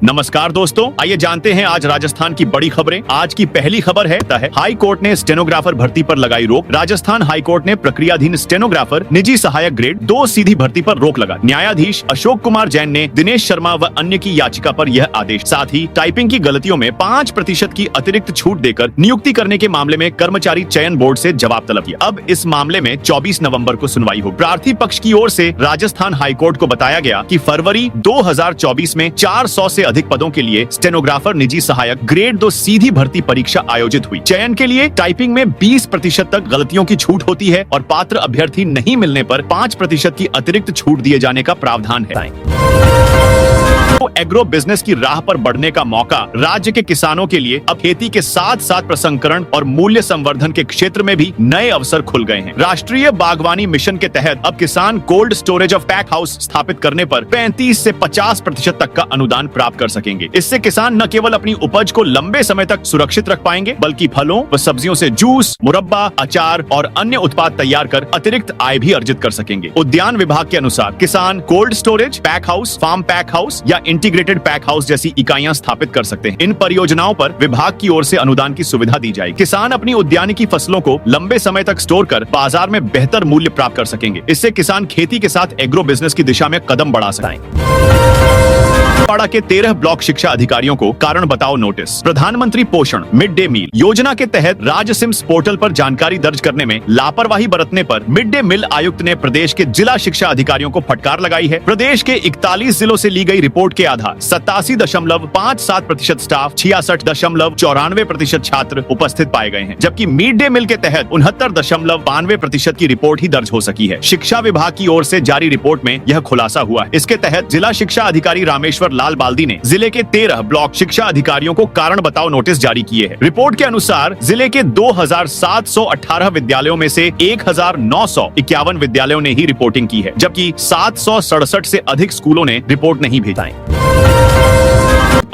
नमस्कार दोस्तों, आइए जानते हैं आज राजस्थान की बड़ी खबरें। आज की पहली खबर है हाई कोर्ट ने स्टेनोग्राफर भर्ती पर लगाई रोक। राजस्थान हाई कोर्ट ने प्रक्रियाधीन स्टेनोग्राफर निजी सहायक ग्रेड 2 सीधी भर्ती पर रोक लगा। न्यायाधीश अशोक कुमार जैन ने दिनेश शर्मा व अन्य की याचिका पर यह आदेश। साथ ही टाइपिंग की गलतियों में 5% की अतिरिक्त छूट देकर नियुक्ति करने के मामले में कर्मचारी चयन बोर्ड से जवाब तलब किया। अब इस मामले में 24 नवंबर को सुनवाई होगी। प्रार्थी पक्ष की ओर से राजस्थान हाई कोर्ट को बताया गया कि फरवरी 2024 में 400 से अधिक पदों के लिए स्टेनोग्राफर निजी सहायक ग्रेड 2 सीधी भर्ती परीक्षा आयोजित हुई। चयन के लिए टाइपिंग में 20% तक गलतियों की छूट होती है और पात्र अभ्यर्थी नहीं मिलने पर 5% की अतिरिक्त छूट दिए जाने का प्रावधान है। तो एग्रो बिजनेस की राह पर बढ़ने का मौका राज्य के किसानों के लिए अब खेती के साथ साथ प्रसंस्करण और मूल्य संवर्धन के क्षेत्र में भी नए अवसर खुल गए हैं। राष्ट्रीय बागवानी मिशन के तहत अब किसान cold storage of pack house स्थापित करने पर 35 से 50% तक का अनुदान प्राप्त कर सकेंगे। इससे किसान न केवल अपनी उपज को लंबे समय तक सुरक्षित रख पाएंगे, बल्कि फलों व सब्जियों से जूस, मुरब्बा, अचार और अन्य उत्पाद तैयार कर अतिरिक्त आय भी अर्जित कर सकेंगे। उद्यान विभाग के अनुसार किसान cold storage, pack house, farm pack house या इंटीग्रेटेड पैक हाउस जैसी इकाइयां स्थापित कर सकते हैं। इन परियोजनाओं पर विभाग की ओर से अनुदान की सुविधा दी जाएगी। किसान अपनी उद्यानिकी फसलों को लंबे समय तक स्टोर कर बाजार में बेहतर मूल्य प्राप्त कर सकेंगे। इससे किसान खेती के साथ एग्रो बिजनेस की दिशा में कदम बढ़ा सकेंगे। पाड़ा के 13 ब्लॉक शिक्षा अधिकारियों को कारण बताओ नोटिस। प्रधानमंत्री पोषण मिड डे मील योजना के तहत राज्य सिम्स पोर्टल पर जानकारी दर्ज करने में लापरवाही बरतने पर मिड डे मील आयुक्त ने प्रदेश के जिला शिक्षा अधिकारियों को फटकार लगाई है। प्रदेश के 41 जिलों से ली गई रिपोर्ट के आधार 87.57% स्टाफ, 66.94% छात्र उपस्थित पाए गए हैं, जबकि मिड डे मील के तहत 69.92% की रिपोर्ट ही दर्ज हो सकी है। शिक्षा विभाग की ओर से जारी रिपोर्ट में यह खुलासा हुआ है। इसके तहत जिला शिक्षा अधिकारी रामेश्वर लाल बाल्दी ने जिले के 13 ब्लॉक शिक्षा अधिकारियों को कारण बताओ नोटिस जारी किए हैं। रिपोर्ट के अनुसार जिले के 2718 विद्यालयों में से 1951 विद्यालयों ने ही रिपोर्टिंग की है, जबकि 767 से अधिक स्कूलों ने रिपोर्ट नहीं भेजा है।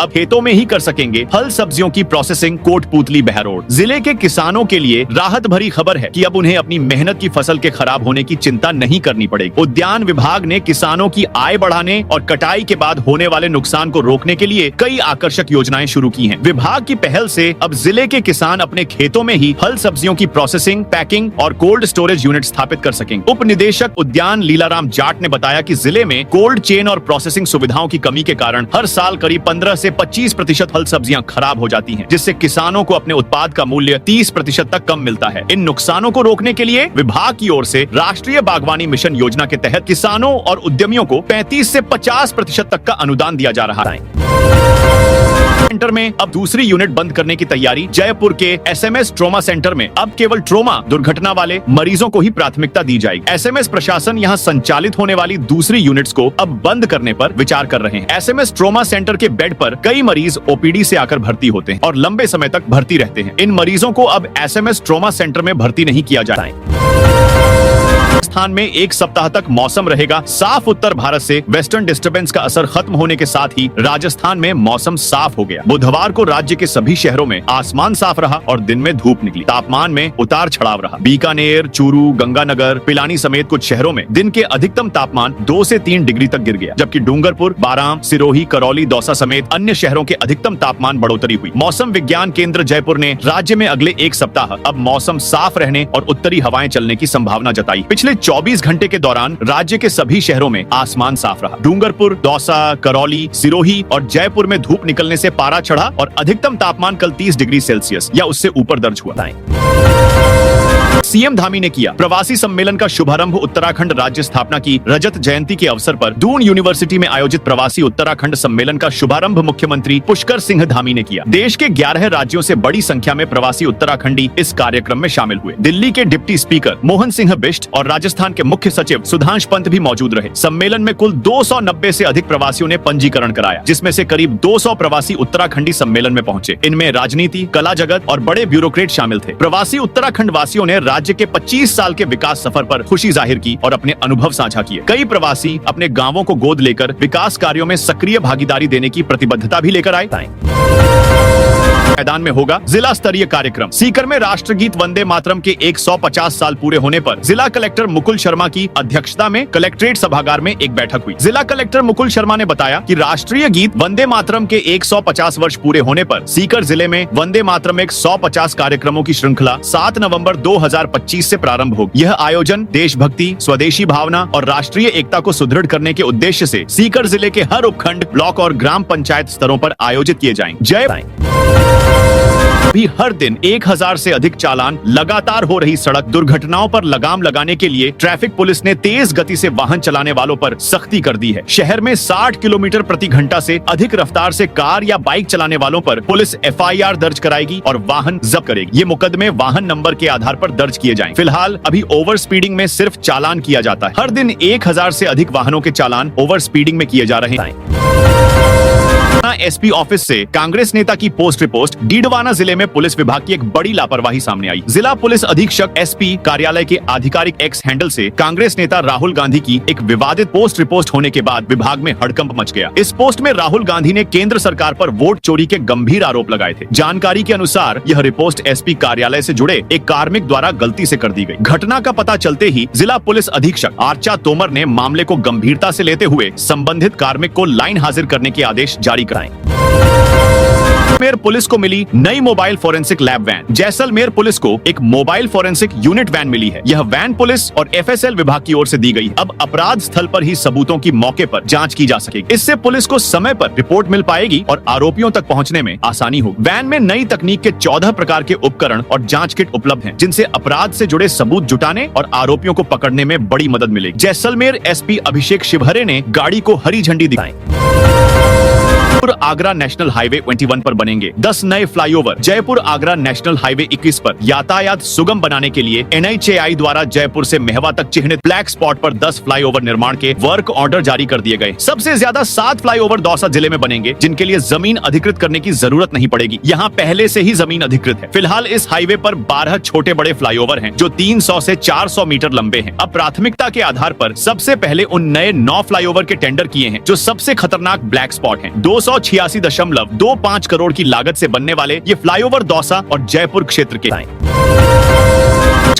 अब खेतों में ही कर सकेंगे फल सब्जियों की प्रोसेसिंग। कोटपूतली बहरोड जिले के किसानों के लिए राहत भरी खबर है कि अब उन्हें अपनी मेहनत की फसल के खराब होने की चिंता नहीं करनी पड़ेगी। उद्यान विभाग ने किसानों की आय बढ़ाने और कटाई के बाद होने वाले नुकसान को रोकने के लिए कई आकर्षक योजनाएं शुरू की हैं। विभाग की पहल से अब जिले के किसान अपने खेतों में ही फल सब्जियों की प्रोसेसिंग, पैकिंग और कोल्ड स्टोरेज यूनिट स्थापित कर सकेंगे। उप निदेशक उद्यान लीलाराम जाट ने बताया कि जिले में कोल्ड चेन और प्रोसेसिंग सुविधाओं की कमी के कारण हर साल करीब 15 से 25% फल सब्जियां खराब हो जाती हैं, जिससे किसानों को अपने उत्पाद का मूल्य 30% तक कम मिलता है। इन नुकसानों को रोकने के लिए विभाग की ओर से राष्ट्रीय बागवानी मिशन योजना के तहत किसानों और उद्यमियों को 35 से 50% तक का अनुदान दिया जा रहा है। सेंटर में अब दूसरी यूनिट बंद करने की तैयारी। जयपुर के एसएमएस ट्रोमा सेंटर में अब केवल ट्रोमा दुर्घटना वाले मरीजों को ही प्राथमिकता दी जाएगी। एसएमएस प्रशासन यहां संचालित होने वाली दूसरी यूनिट्स को अब बंद करने पर विचार कर रहे हैं। एसएमएस ट्रोमा सेंटर के बेड पर कई मरीज ओपीडी से आकर भर्ती होते हैं और लंबे समय तक भर्ती रहते हैं। इन मरीजों को अब एसएमएस ट्रोमा सेंटर में भर्ती नहीं किया जाता है। राजस्थान में एक सप्ताह तक मौसम रहेगा साफ। उत्तर भारत से वेस्टर्न डिस्टर्बेंस का असर खत्म होने के साथ ही राजस्थान में मौसम साफ हो गया। बुधवार को राज्य के सभी शहरों में आसमान साफ रहा और दिन में धूप निकली। तापमान में उतार चढ़ाव रहा। बीकानेर, चूरू, गंगानगर, पिलानी समेत कुछ शहरों में दिन के अधिकतम तापमान 2 से 3 डिग्री तक गिर गया, जबकि डूंगरपुर, बाराम, सिरोही, करौली, दौसा समेत अन्य शहरों के अधिकतम तापमान बढ़ोतरी हुई। मौसम विज्ञान केंद्र जयपुर ने राज्य में अगले एक सप्ताह अब मौसम साफ रहने और उत्तरी हवाएं चलने की संभावना जताई। पिछले 24 घंटे के दौरान राज्य के सभी शहरों में आसमान साफ रहा। डूंगरपुर, दौसा, करौली, सिरोही और जयपुर में धूप निकलने से पारा चढ़ा और अधिकतम तापमान कल 30 डिग्री सेल्सियस या उससे ऊपर दर्ज हुआ। सीएम धामी ने किया प्रवासी सम्मेलन का शुभारंभ। उत्तराखंड राज्य स्थापना की रजत जयंती के अवसर पर दून यूनिवर्सिटी में आयोजित प्रवासी उत्तराखंड सम्मेलन का शुभारंभ मुख्यमंत्री पुष्कर सिंह धामी ने किया। देश के 11 राज्यों से बड़ी संख्या में प्रवासी उत्तराखंडी इस कार्यक्रम में शामिल हुए। दिल्ली के डिप्टी स्पीकर मोहन सिंह बिष्ट और राजस्थान के मुख्य सचिव सुधांश पंत भी मौजूद रहे। सम्मेलन में कुल 290 से अधिक प्रवासियों ने पंजीकरण कराया, जिसमें से करीब 200 प्रवासी उत्तराखंडी सम्मेलन में पहुंचे। इनमें राजनीति, कला जगत और बड़े ब्यूरोक्रेट शामिल थे। प्रवासी उत्तराखंड वासियों ने राज्य के 25 साल के विकास सफर पर खुशी जाहिर की और अपने अनुभव साझा किए। कई प्रवासी अपने गांवों को गोद लेकर विकास कार्यों में सक्रिय भागीदारी देने की प्रतिबद्धता भी लेकर आए। मैदान में होगा जिला स्तरीय कार्यक्रम। सीकर में राष्ट्रगीत वंदे मातरम के 150 साल पूरे होने पर जिला कलेक्टर मुकुल शर्मा की अध्यक्षता में कलेक्ट्रेट सभागार में एक बैठक हुई। जिला कलेक्टर मुकुल शर्मा ने बताया कि राष्ट्रीय गीत वंदे मातरम के 150 वर्ष पूरे होने पर सीकर जिले में वंदे मातरम 150 कार्यक्रमों की श्रृंखला 7 नवंबर 2025 से प्रारंभ होगी। यह आयोजन देशभक्ति, स्वदेशी भावना और राष्ट्रीय एकता को सुदृढ़ करने के उद्देश्य से सीकर जिले के हर उपखंड, ब्लॉक और ग्राम पंचायत स्तरों पर आयोजित किए जाएंगे। भी हर दिन 1000 से अधिक चालान। लगातार हो रही सड़क दुर्घटनाओं पर लगाम लगाने के लिए ट्रैफिक पुलिस ने तेज गति से वाहन चलाने वालों पर सख्ती कर दी है। शहर में 60 किलोमीटर प्रति घंटा से अधिक रफ्तार से कार या बाइक चलाने वालों पर पुलिस FIR दर्ज कराएगी और वाहन जब्त करेगी। ये मुकदमे वाहन नंबर के आधार पर दर्ज किए जाएंगे। फिलहाल अभी ओवर स्पीडिंग में सिर्फ चालान किया जाता है। हर दिन 1000 से अधिक वाहनों के चालान ओवर स्पीडिंग में किए जा रहे हैं। SP ऑफिस से कांग्रेस नेता की पोस्ट रिपोस्ट। डीडवाना जिले में पुलिस विभाग की एक बड़ी लापरवाही सामने आई। जिला पुलिस अधीक्षक SP कार्यालय के आधिकारिक X हैंडल से कांग्रेस नेता राहुल गांधी की एक विवादित पोस्ट रिपोस्ट होने के बाद विभाग में हड़कंप मच गया। इस पोस्ट में राहुल गांधी ने केंद्र सरकार पर वोट चोरी के गंभीर आरोप लगाए थे। जानकारी के अनुसार यह रिपोस्ट SP कार्यालय से जुड़े एक कार्मिक द्वारा गलती से कर दी गई। घटना का पता चलते ही जिला पुलिस अधीक्षक आर्चा तोमर ने मामले को गंभीरता से लेते हुए संबंधित कार्मिक को लाइन हाजिर करने के आदेश जारी कराए। जैसलमेर पुलिस को मिली नई mobile forensic lab van. Jaisalmer police को एक मोबाइल फोरेंसिक यूनिट वैन मिली है। यह वैन पुलिस और FSL विभाग की ओर से दी गई। अब अपराध स्थल पर ही सबूतों की मौके पर जांच की जा सकेगी। इससे पुलिस को समय पर रिपोर्ट मिल पाएगी और आरोपियों तक पहुंचने में आसानी होगी। वैन में नई तकनीक के 14 प्रकार के उपकरण और जांच किट उपलब्ध हैं, जिनसे अपराध से जुड़े सबूत जुटाने और आरोपियों को पकड़ने में बड़ी मदद मिलेगी। जैसलमेर SP अभिषेक शिवहरे ने गाड़ी को हरी झंडी दिखाई। जयपुर आगरा नेशनल हाईवे 21 पर बनेंगे 10 नए flyover. Jaipur Agra national highway 21 पर यातायात सुगम बनाने के लिए NHAI द्वारा जयपुर से मेहवा तक चिन्हित ब्लैक स्पॉट पर 10 फ्लाईओवर निर्माण के वर्क ऑर्डर जारी कर दिए गए। सबसे ज्यादा 7 फ्लाईओवर दौसा जिले में बनेंगे, जिनके लिए जमीन अधिकृत करने की जरूरत नहीं पड़ेगी। यहाँ पहले से ही जमीन अधिकृत है। फिलहाल इस हाईवे पर 12 छोटे बड़े फ्लाईओवर हैं, जो 300 से 400 मीटर लंबे हैं। अब प्राथमिकता के आधार पर सबसे पहले उन नए 9 फ्लाईओवर के टेंडर किए हैं, जो सबसे खतरनाक ब्लैक स्पॉट हैं। 286.25 करोड़ की लागत से बनने वाले ये फ्लाईओवर दौसा और जयपुर क्षेत्र के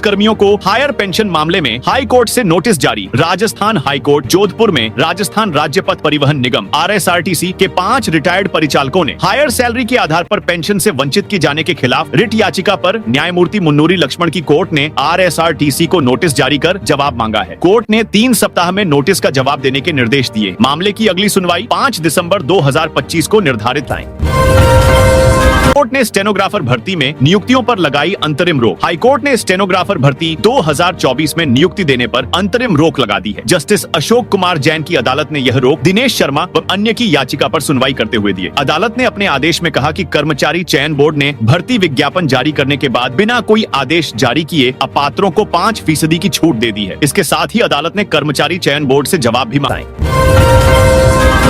कर्मियों को हायर पेंशन मामले में हाई कोर्ट से नोटिस जारी। राजस्थान हाई कोर्ट जोधपुर में राजस्थान राज्य पथ परिवहन निगम RSRTC के 5 रिटायर्ड परिचालकों ने हायर सैलरी के आधार पर पेंशन से वंचित किए जाने के खिलाफ रिट याचिका पर न्यायमूर्ति मुन्नूरी लक्ष्मण की कोर्ट ने RSRTC को नोटिस जारी कर जवाब मांगा है। कोर्ट ने 3 सप्ताह में नोटिस का जवाब देने के निर्देश दिए। मामले की अगली सुनवाई 5 दिसंबर 2025 को निर्धारित है। हाईकोर्ट ने स्टेनोग्राफर भर्ती में नियुक्तियों पर लगाई अंतरिम रोक। हाईकोर्ट ने स्टेनोग्राफर भर्ती 2024 में नियुक्ति देने पर अंतरिम रोक लगा दी है। जस्टिस अशोक कुमार जैन की अदालत ने यह रोक दिनेश शर्मा व अन्य की याचिका पर सुनवाई करते हुए दिए। अदालत ने अपने आदेश में कहा कि कर्मचारी चयन बोर्ड ने भर्ती विज्ञापन जारी करने के बाद बिना कोई आदेश जारी किए अपात्रों को 5% की छूट दे दी है। इसके साथ ही अदालत ने कर्मचारी चयन बोर्ड से जवाब भी मांगा।